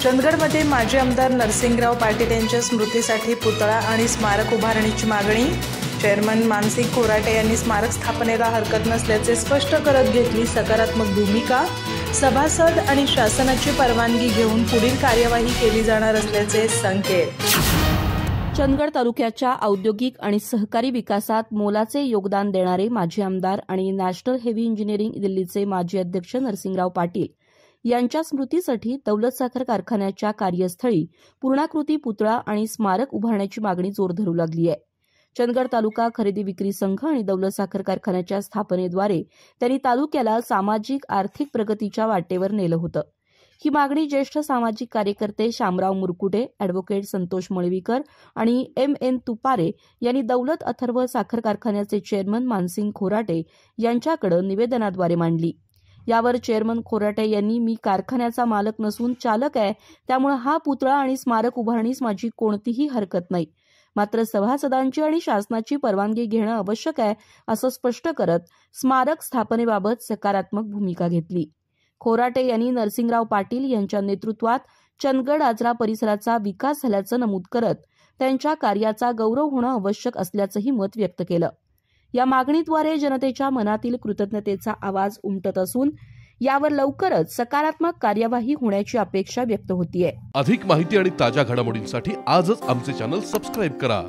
चंदगडमध्ये माजी आमदार नरसिंगराव पाटील यांच्या स्मृतीसाठी पुतळा आणि स्मारक उभारणीची मागणी। चेअरमन मानसिंग खोराटे यांनी स्मारक स्थापनेला हरकत नसल्याचे स्पष्ट करत घेतली सकारात्मक भूमिका। सभासद आणि शासनाची परवानगी घेऊन पुढील कार्यवाही केली जाणार असल्याचे संकेत। चंदगड तालुक्याच्या औद्योगिक आणि सहकारी विकासात मोलाचे योगदान देणारे माजी आमदार आणि नॅशनल हेवी इंजिनिअरिंग दिल्लीचे माजी अध्यक्ष नरसिंगराव पाटील यांच्या स्मृतीसाठी दौलत साखर कारखान्याच्या कार्यस्थळी पूर्णाकृती पुतळा आणि स्मारक उभारण्याची मागणी जोर धरू लागली आहे। चंदगड तालुका खरेदी विक्री संघ आणि दौलत साखर कारखान्याच्या स्थापनेद्वारे त्यांनी तालुक्याला सामाजिक आर्थिक प्रगतीच्या वाटेवर नेलं होतं। ही मागणी ज्येष्ठ सामाजिक कार्यकर्ते शामराव मुरकुटे, अॅडव्होकेट संतोष मळवीकर आणि M.N. तुपारे यांनी दौलत अथर्व साखर कारखान्याचे चेअरमन मानसिंग खोराटे यांच्याकडे निवेदनाद्वारे मांडली। यावर चेअरमन खोराटे यांनी मी कारखान्याचा मालक नसून चालक आहे, त्यामुळे हा पुतळा आणि स्मारक उभारणीस माझी कोणतीही हरकत नाही, मात्र सभासदांची आणि शासनाची परवानगी घेणं आवश्यक आहे असं स्पष्ट करत स्मारक स्थापनेबाबत सकारात्मक भूमिका घेतली। खोराटे यांनी नरसिंगराव पाटील यांच्या नेतृत्वात चंदगड आजरा परिसराचा विकास झाल्याचं नमूद करत त्यांच्या कार्याचा गौरव होणं आवश्यक असल्याचंही मत व्यक्त केलं। या मागणीद्वारे जनतेच्या मनातील कृतज्ञतेचा आवाज उमटत असून यावर लवकरच सकारात्मक कार्यवाही होण्याची अपेक्षा व्यक्त होतीये। अधिक माहिती आणि ताज्या घडामोडींसाठी आजच आमचे चॅनल सबस्क्राइब करा।